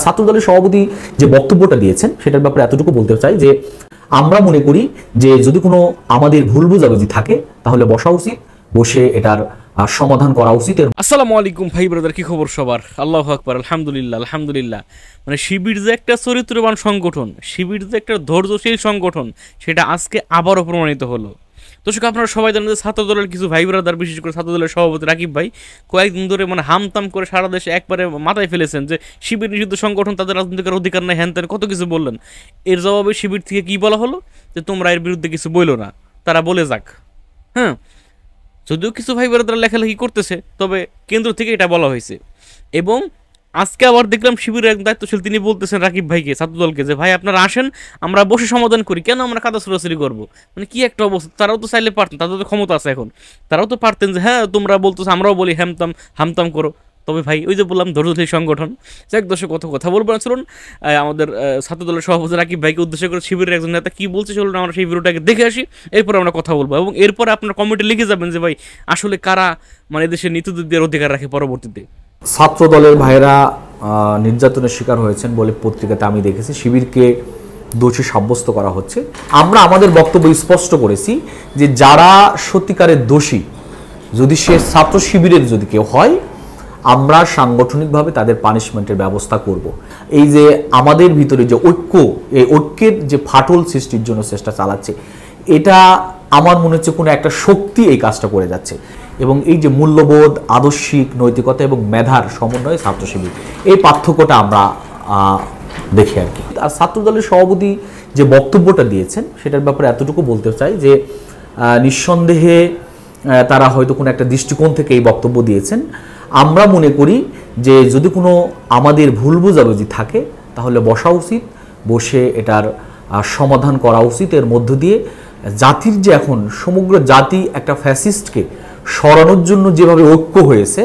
ছাত্রদলের সভাপতি যে বক্তব্যটা দিয়েছেন সেটার ব্যাপারে এতটুকু বলতে চাই যে আমরা মনে করি যে যদি কোনো আমাদের ভুল বোঝাবুঝি থাকে তাহলে বসা উচিত, বসে এটার সমাধান করা উচিত। আসসালামু আলাইকুম ভাই ব্রাদার, কি খবর সবার? আল্লাহু আকবার, আলহামদুলিল্লাহ আলহামদুলিল্লাহ। মানে শিবির যে একটা চরিত্রবান সংগঠন, শিবির যে একটা ধৈর্যশীল সংগঠন, সেটা আজকে আবারও প্রমাণিত হলো। দর্শক, আপনারা সবাই জানেন যে ছাত্রদলের কিছু ভাই ব্রাদার, বিশেষ করে ছাত্রদলের সভাপতি রাকিব ভাই কয়েকদিন ধরে মানে হামতাম করে সারা দেশে একবারে মাথায় ফেলেছেন যে শিবির নিষিদ্ধ সংগঠন, তাদের রাজনৈতিক অধিকার নাই, হ্যান ত্যান কত কিছু বললেন। এর জবাবে শিবির থেকে কি বলা হলো যে তোমরা এর বিরুদ্ধে কিছু বইলো না, তারা বলে যাক। হ্যাঁ, যদিও কিছু ভাই বোনেরা লেখালেখি করতেছে, তবে কেন্দ্র থেকে এটা বলা হয়েছে। এবং আজকে আবার দেখলাম শিবিরের একজন দায়িত্বশীল তিনি বলতেছেন রাকিব ভাইকে, ছাত্রদলকে, যে ভাই আপনারা আসেন, আমরা বসে সমাধান করি, কেন আমরা কাদা ছুড়াছুড়ি করবো? মানে কি একটা অবস্থা! তারাও তো চাইলে পারতেন, তাদের তো ক্ষমতা আছে এখন, তারাও তো পারতেন যে হ্যাঁ তোমরা বলতেছো, আমরাও বলি হামতাম হামতাম করো। তবে ভাই ওই যে বললাম ধৈর্যশীল সংগঠন। যাক দর্শক, কথা বলবো না, চলুন আমাদের ছাত্রদলের সভাপতি রাকিব ভাইকে উদ্দেশ্য করে শিবিরের একজন নেতা কি বলছে চলুন আমরা সেই ভিডিওটাকে দেখে আসি, এরপর আমরা কথা বলবো। এবং এরপরে আপনার কমেন্টে লিখে যাবেন যে ভাই আসলে কারা মানে দেশের নীতিদের অধিকার রাখে পরবর্তীতে। ছাত্রদলের ভাইরা নির্যাতনের শিকার হয়েছেন বলে পত্রিকাতে আমি দেখেছি, শিবিরকে দোষী সাব্যস্ত করা হচ্ছে। আমরা আমাদের বক্তব্য স্পষ্ট করেছি যে যারা সত্যিকারের দোষী, যদি সে ছাত্র শিবিরের যদি কেউ হয়, আমরা সাংগঠনিকভাবে তাদের পানিশমেন্টের ব্যবস্থা করব। এই যে আমাদের ভিতরে যে ঐক্য, এই ঐক্যের যে ফাটল সৃষ্টির জন্য চেষ্টা চালাচ্ছে, এটা আমার মনে হচ্ছে কোনো একটা শক্তি এই কাজটা করে যাচ্ছে। এবং এই যে মূল্যবোধ, আদর্শিক নৈতিকতা এবং মেধার সমন্বয়ে ছাত্র শিবির, এই পার্থক্যটা আমরা দেখি আর কি। আর ছাত্রদলের সভাপতি যে বক্তব্যটা দিয়েছেন সেটার ব্যাপারে এতটুকু বলতে চাই যে নিঃসন্দেহে তারা হয়তো কোনো একটা দৃষ্টিকোণ থেকে এই বক্তব্য দিয়েছেন। আমরা মনে করি যে যদি কোনো আমাদের ভুল বোঝাবুঝি থাকে তাহলে বসা উচিত, বসে এটার সমাধান করা উচিত। এর মধ্য দিয়ে জাতির যে এখন সমগ্র জাতি একটা ফ্যাসিস্টকে সরানোর জন্য যেভাবে ঐক্য হয়েছে,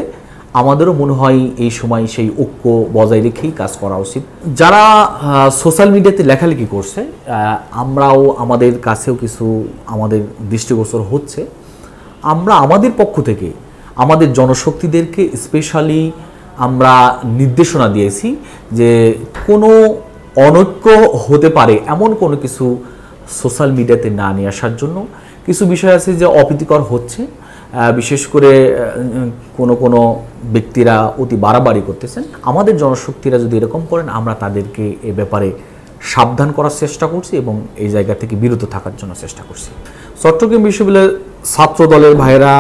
আমাদেরও মনে হয় এই সময় সেই ঐক্য বজায় রেখেই কাজ করা উচিত। যারা সোশ্যাল মিডিয়াতে লেখালেখি করছে, আমরাও আমাদের কাছেও কিছু আমাদের দৃষ্টিগোচর হচ্ছে। আমরা আমাদের পক্ষ থেকে আমাদের জনশক্তিদেরকে স্পেশালি আমরা নির্দেশনা দিয়েছি যে কোনো অনৈক্য হতে পারে এমন কোনো কিছু সোশ্যাল মিডিয়াতে না নিয়ে আসার জন্য। কিছু বিষয় আছে যে অপ্রীতিকর হচ্ছে, বিশেষ করে কোনো ব্যক্তিরা অতি বাড়াবাড়ি করতেছেন। আমাদের জনশক্তিরা যদি এরকম করেন, আমরা তাদেরকে এ ব্যাপারে সাবধান করার চেষ্টা করছি এবং এই জায়গা থেকে বিরত থাকার জন্য চেষ্টা করছি। চট্টগ্রাম বিশ্ববিদ্যালয়ের ছাত্র দলের ভাইরা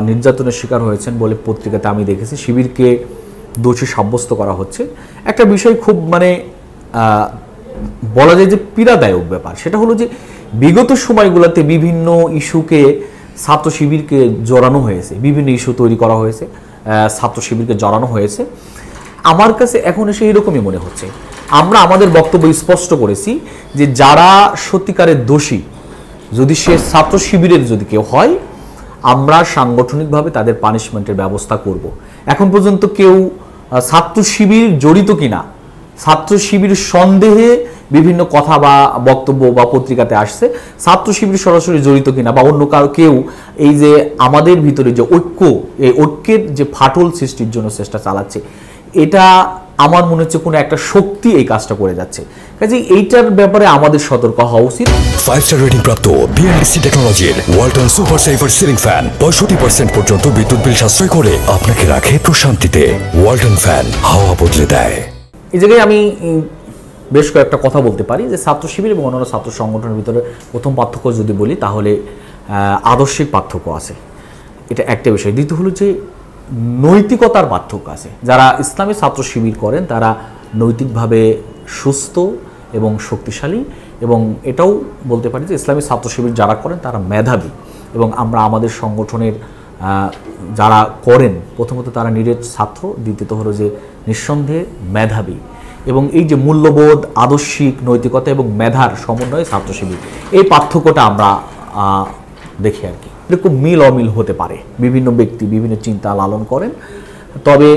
নির্যাতনের শিকার হয়েছেন বলে পত্রিকাতে আমি দেখেছি, শিবিরকে দোষী সাব্যস্ত করা হচ্ছে। একটা বিষয় খুব মানে বলা যায় যে পীড়াদায়ক ব্যাপার, সেটা হলো যে বিগত সময়গুলোতে বিভিন্ন ইস্যুকে ছাত্র শিবিরকে জড়ানো হয়েছে, বিভিন্ন ইস্যু তৈরি করা হয়েছে, ছাত্র শিবিরকে জড়ানো হয়েছে। আমার কাছে এখন এসে এরকমই মনে হচ্ছে। আমরা আমাদের বক্তব্য স্পষ্ট করেছি যে যারা সত্যিকারের দোষী, যদি সে ছাত্র শিবিরের যদি কেউ হয়, আমরা সাংগঠনিকভাবে তাদের পানিশমেন্টের ব্যবস্থা করব। এখন পর্যন্ত কেউ ছাত্র শিবির জড়িত কিনা, ছাত্র শিবির সন্দেহে বিভিন্ন কথা বা বক্তব্য বা পত্রিকাতে আসছে, ছাত্র শিবির সরাসরি জড়িত কিনা বা অন্য কেউ এই যে আমাদের ভিতরে যে ঐক্য, এই ঐক্যের যে ফাটল সৃষ্টির জন্য চেষ্টা চালাচ্ছে, এটা আমার মনে হচ্ছে কোনো একটা শক্তি এই কাজটা করে যাচ্ছে। কাজে এইটার ব্যাপারে আমাদের সতর্ক হওয়া উচিত। 5 স্টার রেটিং প্রাপ্ত বিএনডিসি টেকনোলজির Walton super saver ceiling fan 65% পর্যন্ত বিদ্যুৎ বিল সাশ্রয় করে আপনাকে রাখে প্রশান্তিতে। ওয়ালটন ফ্যান হাওয়া বদলে দেয়। এই জায়গায় আমি বেশ কয়েকটা কথা বলতে পারি যে ছাত্র শিবির এবং অন্যান্য ছাত্র সংগঠনের ভিতরে প্রথম পার্থক্য যদি বলি তাহলে আদর্শিক পার্থক্য আছে, এটা একটা বিষয়। দ্বিতীয় হলো যে নৈতিকতার পার্থক্য আছে। যারা ইসলামী ছাত্র শিবির করেন তারা নৈতিকভাবে সুস্থ এবং শক্তিশালী, এবং এটাও বলতে পারি যে ইসলামী ছাত্র শিবির যারা করেন তারা মেধাবী। এবং আমরা আমাদের সংগঠনের যারা করেন, প্রথমত তারা নিরেট ছাত্র, দ্বিতীয়ত হলো যে নিঃসন্দেহে মেধাবী। এবং এই যে মূল্যবোধ, আদর্শিক নৈতিকতা এবং মেধার সমন্বয়ে ছাত্র শিবির, এই পার্থক্যটা আমরা দেখি আর কি। এরকম মিল অমিল হতে পারে, বিভিন্ন ব্যক্তি বিভিন্ন চিন্তা লালন করেন, তবে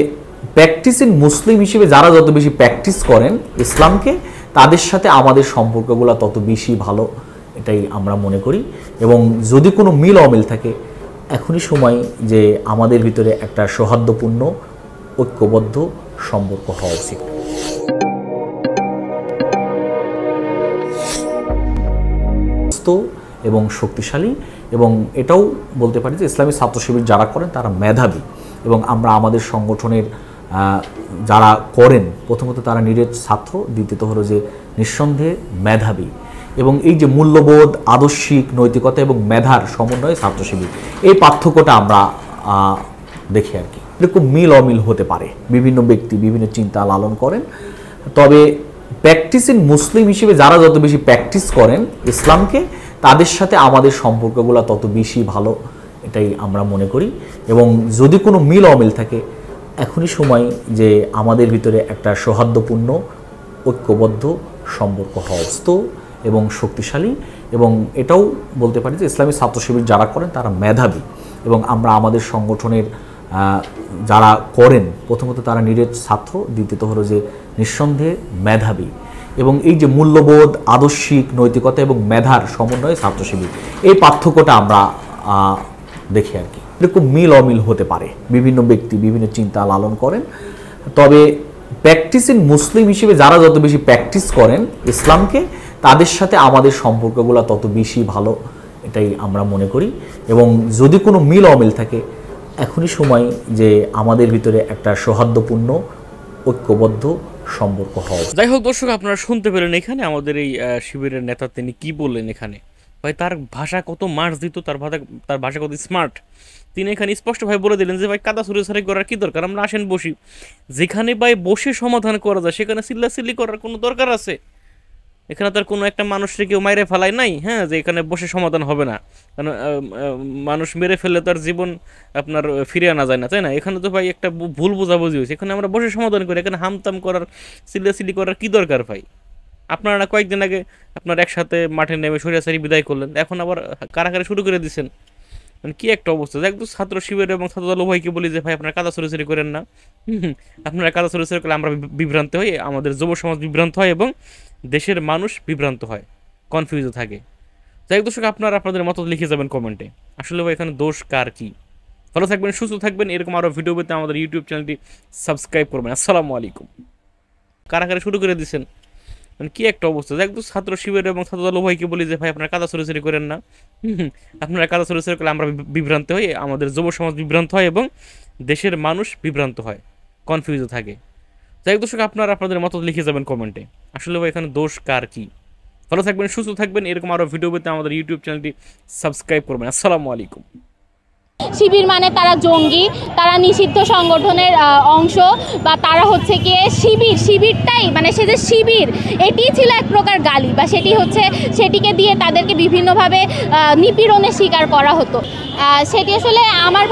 প্র্যাকটিসিং মুসলিম হিসেবে যারা যত বেশি প্র্যাকটিস করেন ইসলামকে, তাদের সাথে আমাদের সম্পর্কগুলো তত বেশি ভালো, এটাই আমরা মনে করি। এবং যদি কোনো মিল অমিল থাকে, এখনই সময় যে আমাদের ভিতরে একটা সৌহার্দ্যপূর্ণ ঐক্যবদ্ধ সম্পর্ক হওয়া উচিত। হস্ত এবং শক্তিশালী, এবং এটাও বলতে পারি যে ইসলামী ছাত্র শিবির যারা করেন তারা মেধাবী, এবং আমরা আমাদের সংগঠনের যারা করেন প্রথমত তারা নিরেট ছাত্র, দ্বিতীয়ত হলো যে নিঃসন্দেহে মেধাবী, এবং এই যে মূল্যবোধ, আদর্শিক নৈতিকতা এবং মেধার সমন্বয়ে ছাত্র শিবির, এই পার্থক্যটা আমরা দেখি আর কি। এরকম মিল অমিল হতে পারে, বিভিন্ন ব্যক্তি বিভিন্ন চিন্তা লালন করেন, তবে প্র্যাকটিসিং মুসলিম হিসেবে যারা যত বেশি প্র্যাকটিস করেন ইসলামকে, তাদের সাথে আমাদের সম্পর্কগুলো তত বেশি ভালো, এটাই আমরা মনে করি। এবং যদি কোনো মিল অমিল থাকে, এখনই সময় যে আমাদের ভিতরে একটা সৌহার্দ্যপূর্ণ ঐক্যবদ্ধ সম্পর্ক হস্ত এবং শক্তিশালী, এবং এটাও বলতে পারি যে ইসলামী ছাত্র শিবির যারা করেন তারা মেধাবী, এবং আমরা আমাদের সংগঠনের যারা করেন প্রথমত তারা নিরেট ছাত্র, দ্বিতীয়ত হলো যে নিঃসন্দেহে মেধাবী, এবং এই যে মূল্যবোধ, আদর্শিক নৈতিকতা এবং মেধার সমন্বয়ে ছাত্র শিবির, এই পার্থক্যটা আমরা দেখি আর কি। এরকম মিল অমিল হতে পারে, বিভিন্ন ব্যক্তি বিভিন্ন চিন্তা লালন করেন, তবে প্র্যাকটিসিং মুসলিম হিসেবে যারা যত বেশি প্র্যাকটিস করেন ইসলামকে, তাদের সাথে আমাদের সম্পর্কগুলো তত বেশি ভালো, এটাই আমরা মনে করি। এবং যদি কোনো মিল অমিল থাকে, এখনই সময় যে আমাদের ভিতরে একটা সৌহার্দ্যপূর্ণ ঐক্যবদ্ধ সম্পর্ক হয়। যাই হোক দর্শক, আপনারা শুনতে পেলেন এখানে আমাদের এই শিবিরের নেতা তিনি কি বললেন। এখানে ভাই তার ভাষা কত মার্জিত, তার ভাষা কত স্মার্ট। তিনি এখানে স্পষ্টভাবে বলে দিলেন যে ভাই কাদা ছুড়াছুড়ি করার কি দরকার, আমরা আসেন বসি, যেখানে ভাই বসে সমাধান করা যায় সেখানে চিল্লাচিল্লি করার কোনো দরকার আছে? এখানে তার কোনো একটা মানুষকে কেউ মাইরে ফেলায় নাই, হ্যাঁ, যে এখানে বসে সমাধান হবে না, কারণ মানুষ মেরে ফেললে তার জীবন আপনার ফিরে আনা যায় না, তাই না? এখানে তো ভাই একটা ভুল বোঝাবুঝি হয়েছে, এখানে আমরা বসে সমাধান করি, এখানে হামতাম করার চিল্লাচিল্লি করার কি দরকার ভাই? আপনারা কয়েকদিন আগে আপনার একসাথে মাঠে নেমে সরিয়াসারি বিদায় করলেন, এখন আবার কারাগারে শুরু করে দিচ্ছেন, মানে কি একটা অবস্থা। একদম ছাত্র শিবির এবং ছাত্রদল উভয়কে বলি যে ভাই আপনারা কাদা ছড়াছড়ি করেন না, আপনারা কাদা ছড়াছড়ি করলে আমরা বিভ্রান্ত হই, আমাদের যুব সমাজ বিভ্রান্ত হয় এবং দেশের মানুষ বিভ্রান্ত হয়, কনফিউজ থাকে। যাই হোক দর্শক, আপনারা আপনাদের মত লিখে যাবেন কমেন্টে, আসলে ভাই এখানে দোষ কার কি। ভালো থাকবেন, সুস্থ থাকবেন, এরকম আরও ভিডিও পেতে আমাদের ইউটিউব চ্যানেলটি সাবস্ক্রাইব করবেন। আসসালামু আলাইকুম। কারাগারে শুরু করে দিচ্ছেন, মানে কি একটা অবস্থা। একদম ছাত্র শিবির এবং ছাত্রদল উভয়কে বলি যে ভাই আপনারা কাদা ছড়াছড়ি করেন না, আপনারা কাদা ছড়াছড়ি করলে আমরা বিভ্রান্ত হই, আমাদের যুব সমাজ বিভ্রান্ত হয় এবং দেশের মানুষ বিভ্রান্ত হয়, কনফিউজ থাকে। যাই হোক দর্শক, আপনারা আপনাদের মত লিখে যাবেন কমেন্টে, আসলে ভাই এখানে দোষ কার কি। ভালো থাকবেন, সুস্থ থাকবেন, এরকম আরও ভিডিও পেতে আমাদের ইউটিউব চ্যানেলটি সাবস্ক্রাইব করবেন। আসসালামু আলাইকুম। শিবির মানে তারা জঙ্গি, তারা নিষিদ্ধ সংগঠনের অংশ, বা তারা হচ্ছে গিয়ে শিবিরটাই মানে সে যে শিবির এটিই ছিল এক প্রকার গালি, বা সেটিকে দিয়ে তাদেরকে বিভিন্নভাবে নিপীড়নের শিকার করা হতো। সেটি আসলে আমার